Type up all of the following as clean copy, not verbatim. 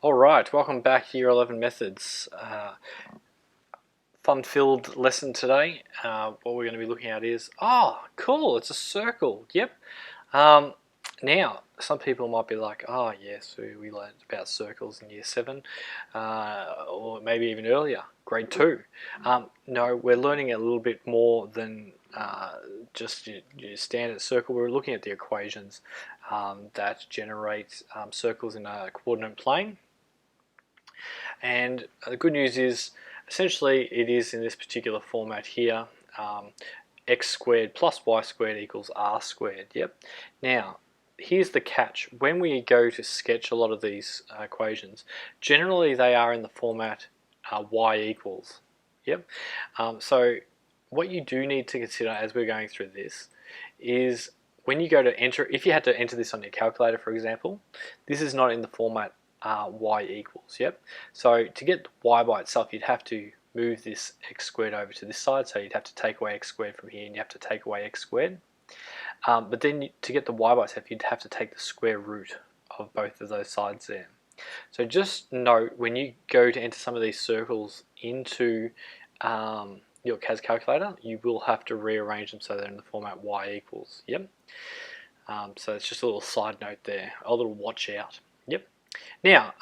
Alright, welcome back to Year 11 Methods. Fun-filled lesson today. What we're going to be looking at is, cool, it's a circle, yep. Now, some people might be like, yes, we learned about circles in Year 7, or maybe even earlier, Grade 2. No, we're learning a little bit more than just your standard circle. We're looking at the equations that generate circles in a coordinate plane. And the good news is, essentially, it is in this particular format here, x squared plus y squared equals r squared. Yep. Now, here's the catch. When we go to sketch a lot of these equations, generally they are in the format y equals. Yep. So what you do need to consider as we're going through this is when you go to enter, if you had to enter this on your calculator, for example, this is not in the format y equals, yep. So to get the y by itself, you'd have to move this x squared over to this side, so you'd have to take away x squared from here and you have to take away x squared. But then to get the y by itself, you'd have to take the square root of both of those sides there. So just note, when you go to enter some of these circles into your CAS calculator, you will have to rearrange them so they're in the format y equals, yep. So it's just a little side note there, a little watch out, yep. Now,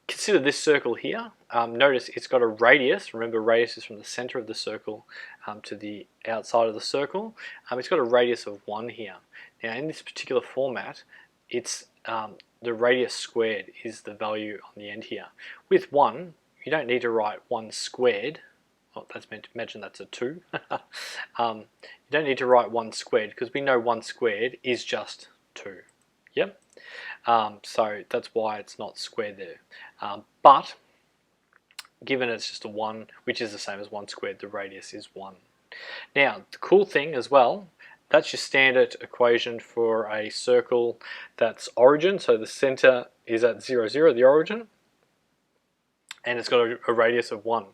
consider this circle here. Notice it's got a radius. Remember, radius is from the center of the circle to the outside of the circle. It's got a radius of 1 here. Now, in this particular format, it's the radius squared is the value on the end here. With 1, you don't need to write 1 squared. Well, that's meant to imagine that's a 2. You don't need to write 1 squared because we know 1 squared is just 2. Yep. So that's why it's not squared there. But given it's just a 1, which is the same as 1 squared, the radius is 1. Now, the cool thing as well, that's your standard equation for a circle that's origin. So the center is at 0, 0, the origin, and it's got a radius of 1.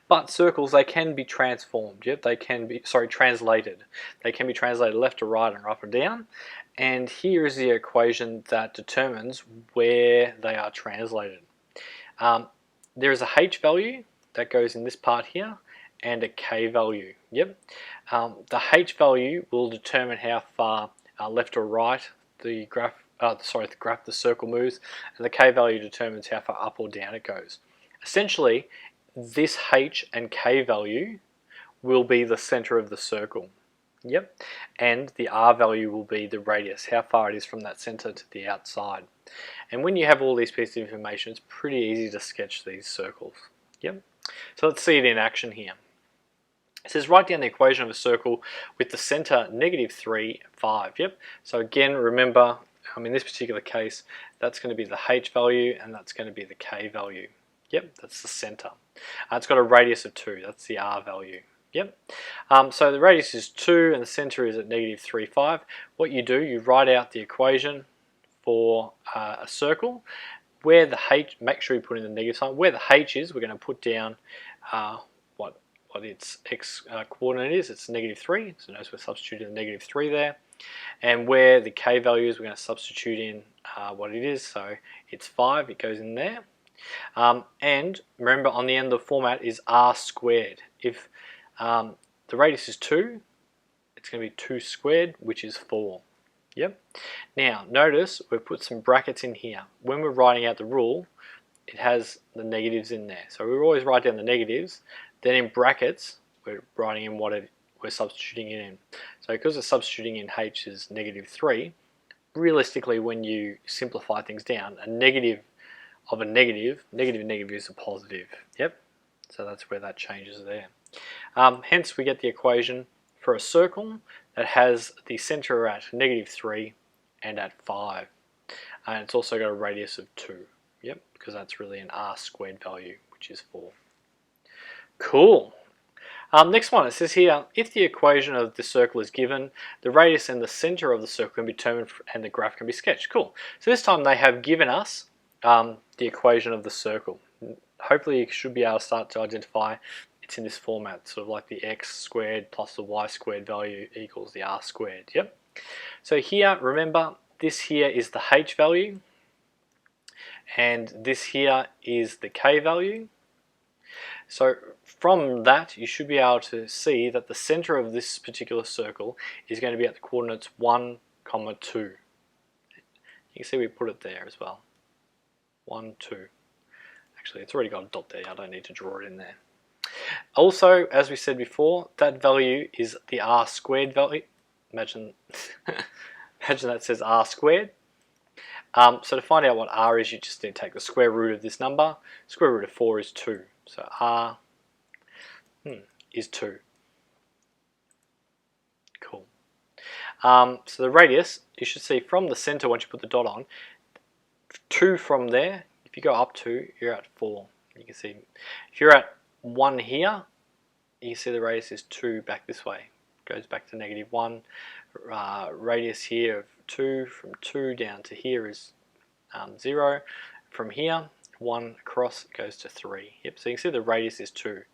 But circles, they can be transformed. Yep, they can be, translated. They can be translated left to right and up or down. And here is the equation that determines where they are translated. There is a h value that goes in this part here and a k value. Yep. The h value will determine how far left or right the the circle moves, and the k value determines how far up or down it goes. Essentially, this h and k value will be the center of the circle. Yep, and the r value will be the radius, how far it is from that center to the outside. And when you have all these pieces of information, it's pretty easy to sketch these circles. Yep. So let's see it in action here. It says write down the equation of a circle with the center -3, 5. Yep. So again, remember, in this particular case, that's going to be the h value and that's going to be the k value. Yep, that's the center. It's got a radius of 2, that's the r value. Yep. So the radius is 2 and the center is at -3, 5. What you do, you write out the equation for a circle. Where the h, make sure you put in the negative sign. Where the h is, we're going to put down what its x coordinate is. It's -3, so notice we're substituting the -3 there. And where the k value is, we're going to substitute in what it is. So it's 5, it goes in there. And remember, on the end of the format is r squared. If the radius is 2, it's going to be 2 squared, which is 4. Yep. Now, notice we've put some brackets in here. When we're writing out the rule, it has the negatives in there. So we always write down the negatives. Then in brackets, we're writing in what we're substituting it in. So because we're substituting in h is -3, realistically, when you simplify things down, a negative of a negative is a positive. Yep. So that's where that changes there. Hence, we get the equation for a circle that has the center at -3 and at 5. And it's also got a radius of 2. Yep, because that's really an r squared value, which is 4. Cool. Next one, it says here, if the equation of the circle is given, the radius and the center of the circle can be determined and the graph can be sketched. Cool. So this time they have given us the equation of the circle. Hopefully you should be able to start to identify it's in this format, sort of like the x squared plus the y squared value equals the r squared. Yep. So here, remember, this here is the h value. and this here is the k value. So from that, you should be able to see that the center of this particular circle is going to be at the coordinates 1, 2. You can see we put it there as well. 1, 2. Actually, it's already got a dot there. I don't need to draw it in there. Also, as we said before, that value is the r squared value. Imagine, imagine that says r squared. So to find out what r is, you just need to take the square root of this number. Square root of 4 is 2. So r is 2. Cool. So the radius, you should see from the center once you put the dot on, 2 from there. If you go up 2, you're at 4. You can see if you're at 1 here, you can see the radius is 2 back this way. Goes back to -1. Radius here of 2, from 2 down to here is 0. From here, 1 across goes to 3. Yep. So you can see the radius is 2.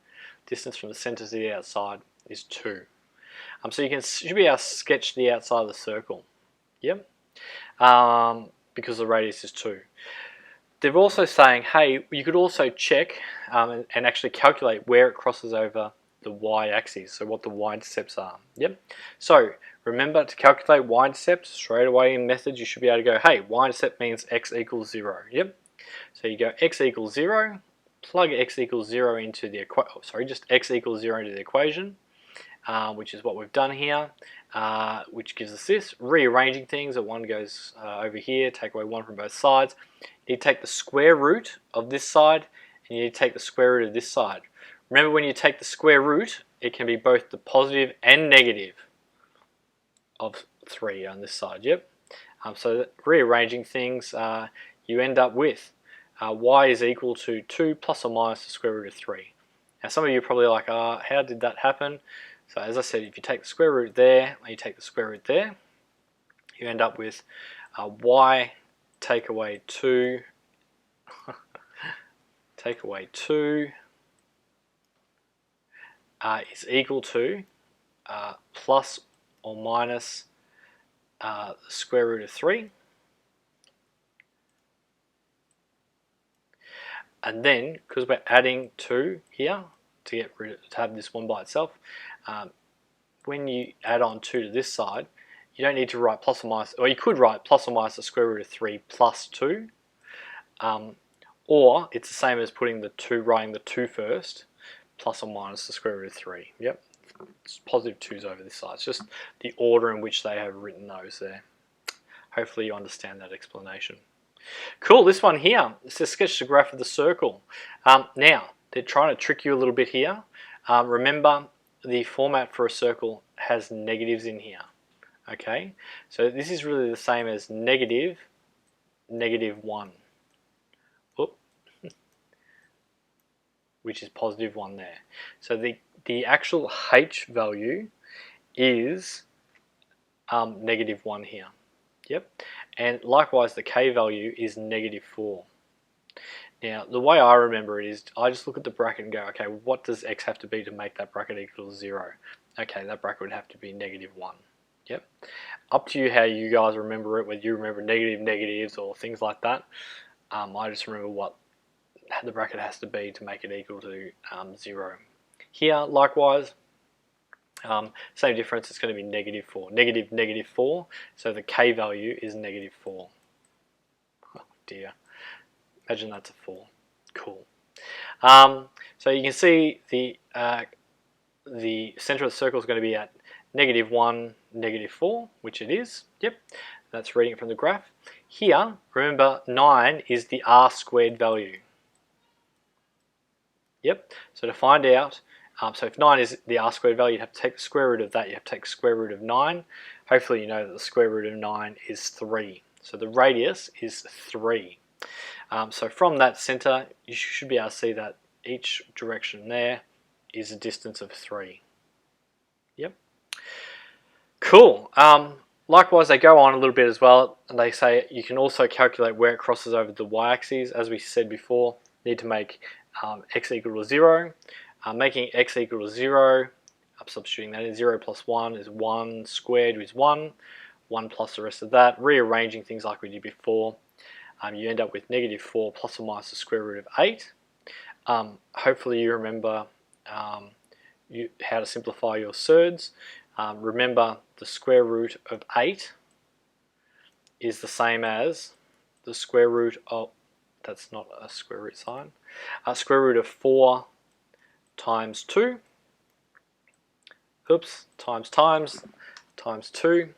Distance from the center to the outside is 2. So you should be able to sketch the outside of the circle. Yep. Because the radius is 2. They're also saying, hey, you could also check and actually calculate where it crosses over the y-axis, so what the y-intercepts are. Yep. So remember, to calculate y-intercepts straight away in methods, you should be able to go, hey, y-intercept means x equals 0. Yep. So you go x equals 0, plug x equals 0 into the just x equals 0 into the equation, which is what we've done here, which gives us this. Rearranging things, that 1 goes over here, take away 1 from both sides. You need to take the square root of this side, and you need to take the square root of this side. Remember, when you take the square root, it can be both the positive and negative of 3 on this side. Yep. So rearranging things, you end up with y is equal to 2 plus or minus the square root of 3. Now some of you are probably like, how did that happen? So as I said, if you take the square root there, and you take the square root there, you end up with y take away 2, take away 2 is equal to plus or minus the square root of 3. And then, because we're adding 2 here to have this one by itself, when you add on 2 to this side, you don't need to write plus or minus, or you could write plus or minus the square root of 3 plus 2, or it's the same as putting the 2, writing the 2 first, plus or minus the square root of 3. Yep, it's positive 2's over this side. It's just the order in which they have written those there. Hopefully you understand that explanation. Cool, this one here, it says sketch the graph of the circle. Now, they're trying to trick you a little bit here. Remember, the format for a circle has negatives in here. Okay, so this is really the same as negative 1. Oop. Which is positive 1 there. So the actual h value is negative 1 here. Yep. And likewise the k value is negative 4. Now the way I remember it is I just look at the bracket and go, okay, what does x have to be to make that bracket equal 0? Okay, that bracket would have to be negative 1. Yep. Up to you how you guys remember it, whether you remember negatives or things like that. I just remember what the bracket has to be to make it equal to 0. Here, likewise, same difference, it's going to be negative 4. Negative 4, so the k value is negative 4. Oh dear. Imagine that's a 4. Cool. So you can see the center of the circle is going to be at -1, -4, which it is. Yep, that's reading it from the graph. Here, remember 9 is the r squared value. Yep, so to find out, so if 9 is the r squared value, you have to take the square root of that, you have to take the square root of 9. Hopefully you know that the square root of 9 is 3. So the radius is 3. So from that center, you should be able to see that each direction there is a distance of 3. Yep. Cool. Likewise, they go on a little bit as well, and they say you can also calculate where it crosses over the y-axis. As we said before, you need to make x equal to 0. Making x equal to 0, I'm substituting that in. 0 plus 1 is 1 squared, which is 1. 1 plus the rest of that. Rearranging things like we did before. you end up with negative 4 plus or minus the square root of 8. Hopefully you remember how to simplify your surds. Remember, the square root of 8 is the same as the square root of, that's not a square root sign, square root of 4 times 2, oops, times 2,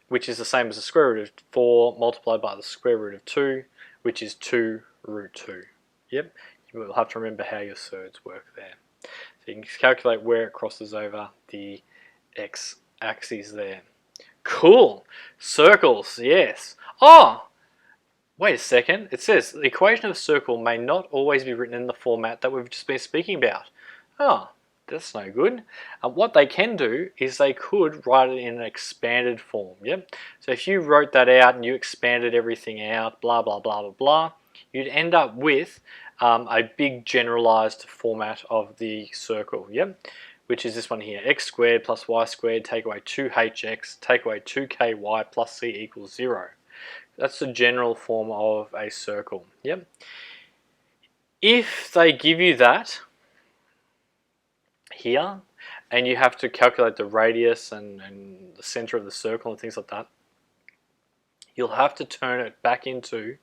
which is the same as the square root of 4 multiplied by the square root of 2, which is 2 root 2. Yep, you will have to remember how your surds work there. So you can calculate where it crosses over the x-axis there. Cool. Circles, yes. Oh, wait a second. It says the equation of a circle may not always be written in the format that we've just been speaking about. Oh, that's no good. What they can do is they could write it in an expanded form. Yep. So if you wrote that out and you expanded everything out, blah, blah, blah, blah, blah, you'd end up with a big generalized format of the circle, yep, which is this one here, x squared plus y squared, take away 2hx, take away 2ky plus c equals 0. That's the general form of a circle, yep. If they give you that here, and you have to calculate the radius and the center of the circle and things like that, you'll have to turn it back into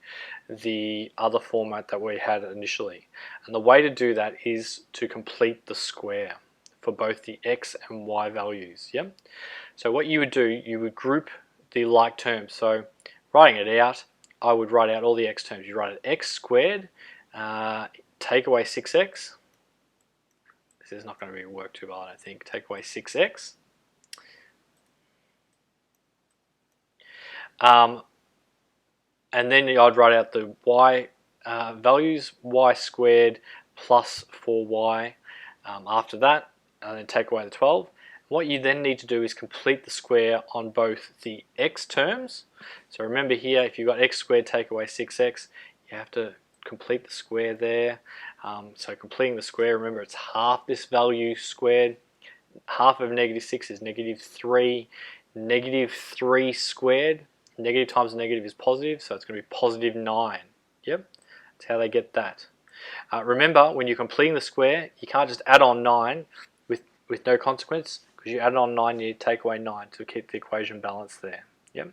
the other format that we had initially. And the way to do that is to complete the square for both the x and y values. Yep. So what you would do, you would group the like terms. So writing it out, I would write out all the x terms. You write it x squared, take away 6x. This is not going to work too well, I don't think. Take away 6x. And then I'd write out the y values, y squared plus 4y after that, and then take away the 12. What you then need to do is complete the square on both the x terms. So remember here, if you've got x squared take away 6x, you have to complete the square there. So completing the square, remember it's half this value squared. Half of negative 6 is negative 3. Negative 3 squared, negative times negative is positive, so it's going to be positive 9. Yep, that's how they get that. Remember, when you're completing the square, you can't just add on 9 with no consequence, because you add on 9, you need to take away 9 to keep the equation balanced there. Yep.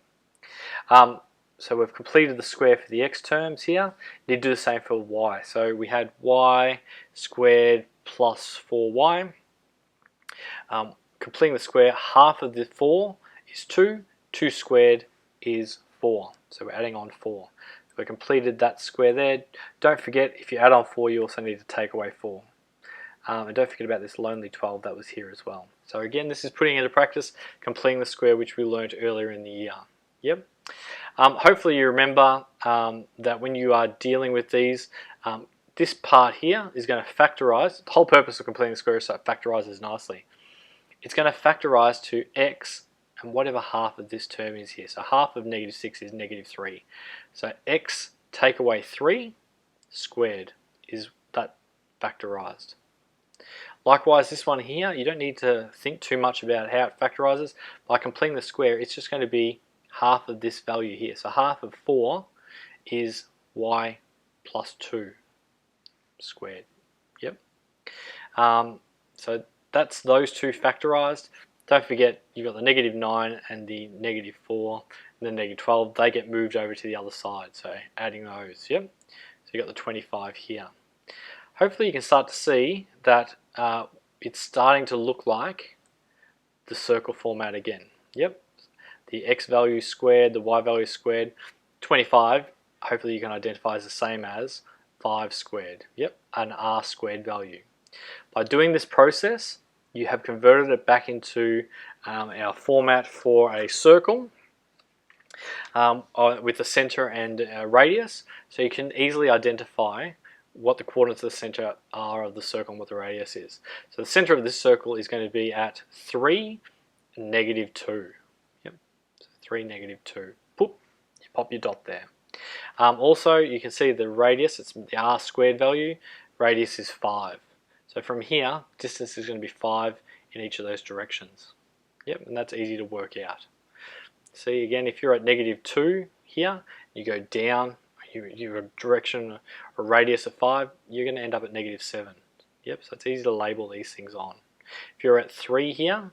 So we've completed the square for the x terms here. You need to do the same for y. So we had y squared plus 4y. Completing the square, half of the 4 is 2. 2 squared is 4. So we're adding on 4. So we completed that square there. Don't forget, if you add on 4, you also need to take away 4. And don't forget about this lonely 12 that was here as well. So again, this is putting into practice, completing the square, which we learned earlier in the year. Yep. Hopefully you remember that when you are dealing with these, this part here is going to factorize. The whole purpose of completing the square is so it factorizes nicely. It's going to factorize to x and whatever half of this term is here. So half of negative 6 is negative 3. So x take away 3 squared is that factorized. Likewise, this one here, you don't need to think too much about how it factorizes. By completing the square, it's just going to be half of this value here. So half of 4 is y plus 2 squared. Yep. So that's those two factorized. Don't forget, you've got the negative 9 and the negative 4 and the negative 12. They get moved over to the other side. So adding those. Yep. So you've got the 25 here. Hopefully you can start to see that it's starting to look like the circle format again. Yep. The x value squared, the y value squared. 25, hopefully you can identify as the same as 5 squared. Yep, an r squared value. By doing this process, you have converted it back into our format for a circle with the center and radius, so you can easily identify what the coordinates of the center are of the circle and what the radius is. So the center of this circle is going to be at 3, negative 2. Yep, so 3, negative 2. Boop, you pop your dot there. Also, you can see the radius, it's the r squared value, radius is 5. So from here, distance is going to be 5 in each of those directions. Yep, and that's easy to work out. See, again, if you're at -2 here, you go down, you're a direction, a radius of 5, you're going to end up at -7. Yep, so it's easy to label these things on. If you're at 3 here,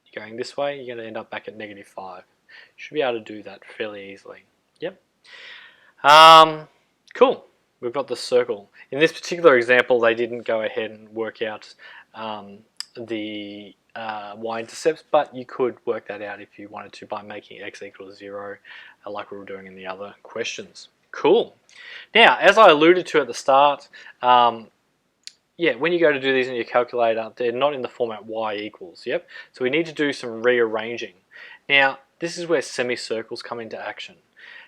you're going this way, you're going to end up back at -5. You should be able to do that fairly easily. Yep. Cool. We've got the circle. In this particular example, they didn't go ahead and work out the y-intercepts, but you could work that out if you wanted to by making x equal to 0, like we were doing in the other questions. Cool. Now, as I alluded to at the start, yeah, when you go to do these in your calculator, they're not in the format y equals, yep? So we need to do some rearranging. Now, this is where semicircles come into action.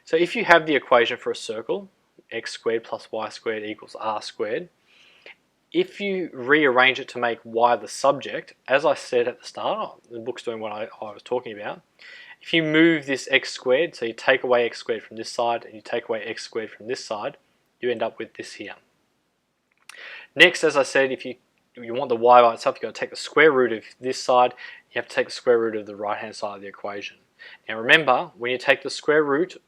So if you have the equation for a circle, x squared plus y squared equals r squared, if you rearrange it to make y the subject, as I said at the start, the book's doing what I was talking about, if you move this x squared, so you take away x squared from this side and you take away x squared from this side, you end up with this here. Next, as I said, if you want the y by itself, you've got to take the square root of this side, you have to take the square root of the right-hand side of the equation. Now remember, when you take the square root,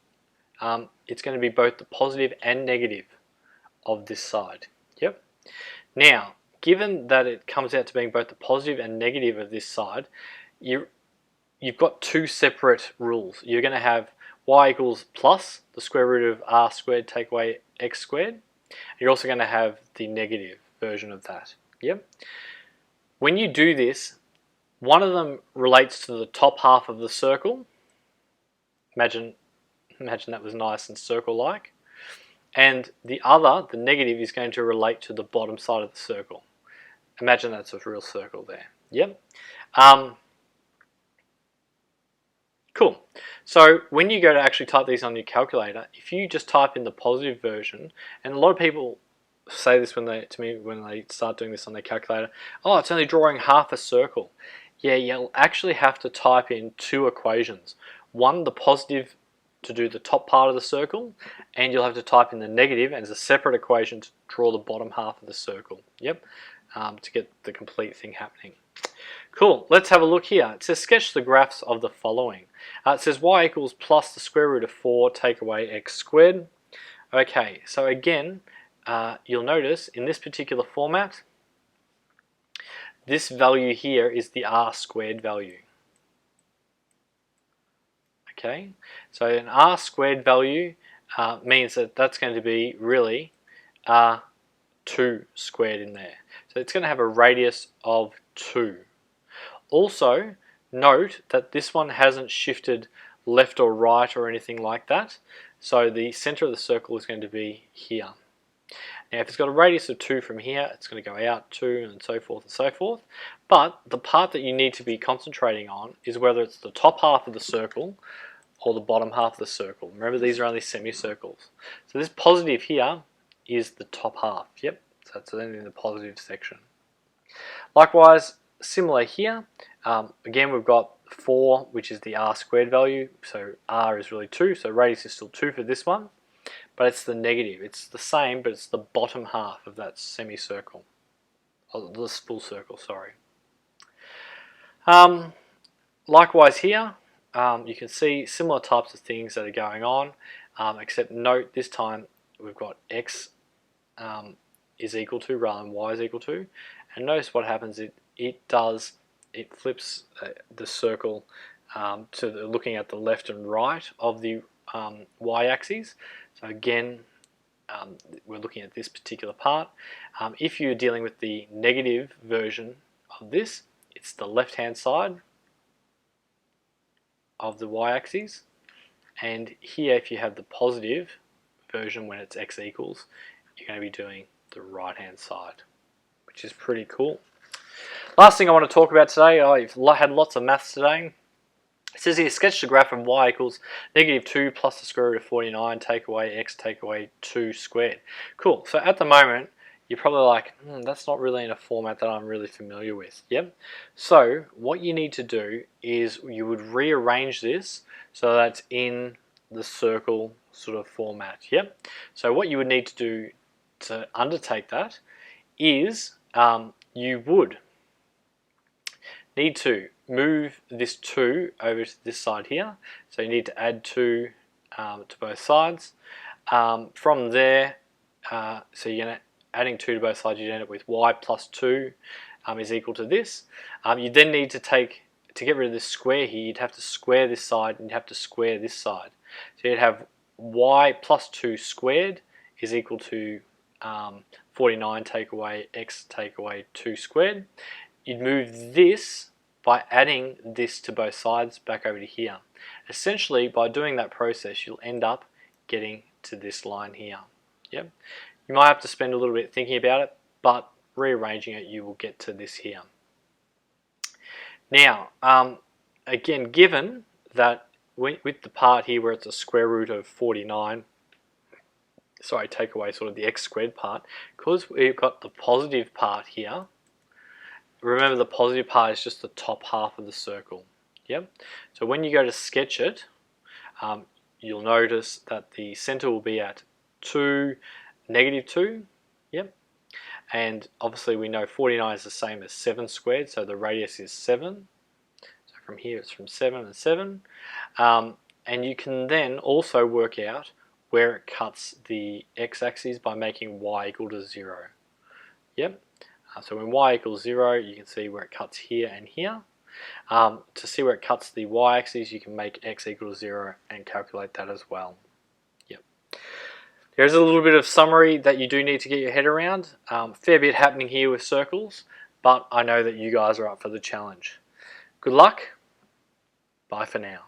it's going to be both the positive and negative of this side. Yep. Now, given that it comes out to being both the positive and negative of this side, you've got two separate rules. You're going to have y equals plus the square root of r squared take away x squared. You're also going to have the negative version of that. Yep. When you do this, one of them relates to the top half of the circle. Imagine that was nice and circle-like. And the other, the negative, is going to relate to the bottom side of the circle. Imagine that's a real circle there. Yep. Cool. So when you go to actually type these on your calculator, if you just type in the positive version, and a lot of people say this when they start doing this on their calculator, oh, it's only drawing half a circle. Yeah, you'll actually have to type in two equations. One, the positive to do the top part of the circle, and you'll have to type in the negative as a separate equation to draw the bottom half of the circle. Yep, to get the complete thing happening. Cool, let's have a look here. It says sketch the graphs of the following. It says y equals plus the square root of 4 take away x squared. Okay, so again, you'll notice in this particular format, this value here is the r squared value. Okay, so an r squared value means that that's going to be really r2 squared in there. So it's going to have a radius of 2. Also, note that this one hasn't shifted left or right or anything like that. So the center of the circle is going to be here. Now if it's got a radius of 2 from here, it's going to go out 2 and so forth and so forth. But the part that you need to be concentrating on is whether it's the top half of the circle or the bottom half of the circle. Remember, these are only semicircles. So this positive here is the top half. Yep, so that's in the positive section. Likewise, similar here. Again, we've got 4, which is the r squared value. So r is really 2, so radius is still 2 for this one. But it's the negative. It's the same, but it's the bottom half of that semicircle. Oh, this full circle, sorry. Likewise here, you can see similar types of things that are going on, except note this time we've got x is equal to rather than y is equal to. And notice what happens, it flips the circle to looking at the left and right of the y-axis. So again, we're looking at this particular part. If you're dealing with the negative version of this, it's the left-hand side of the y-axis. And here, if you have the positive version when it's x equals, you're going to be doing the right-hand side, which is pretty cool. Last thing I want to talk about today, I've had lots of maths today. It says here, sketch the graph of y equals -2 plus the square root of 49 take away x take away 2 squared. Cool, so at the moment, you're probably like, that's not really in a format that I'm really familiar with. Yep. So what you need to do is you would rearrange this so that's in the circle sort of format. Yep. So what you would need to do to undertake that is you would need to move this 2 over to this side here. So you need to add 2 to both sides. From there, so you're going to adding 2 to both sides, you end up with y plus 2 is equal to this. You then need to get rid of this square here, you'd have to square this side and you'd have to square this side. So you'd have y plus 2 squared is equal to 49 take away x take away 2 squared. You'd move this by adding this to both sides back over to here. Essentially, by doing that process, you'll end up getting to this line here. Yep. You might have to spend a little bit thinking about it, but rearranging it, you will get to this here. Now, again, given that with the part here where it's a square root of 49, sorry, take away sort of the x squared part, because we've got the positive part here, remember the positive part is just the top half of the circle. Yep. So when you go to sketch it, you'll notice that the center will be at 2, negative 2. Yep. And obviously we know 49 is the same as 7 squared, so the radius is 7. So from here it's from 7 and 7. And you can then also work out where it cuts the x-axis by making y equal to 0. Yep. So when y equals 0, you can see where it cuts here and here. To see where it cuts the y-axis, you can make x equal to 0 and calculate that as well. Yep. There's a little bit of summary that you do need to get your head around. Fair bit happening here with circles, but I know that you guys are up for the challenge. Good luck. Bye for now.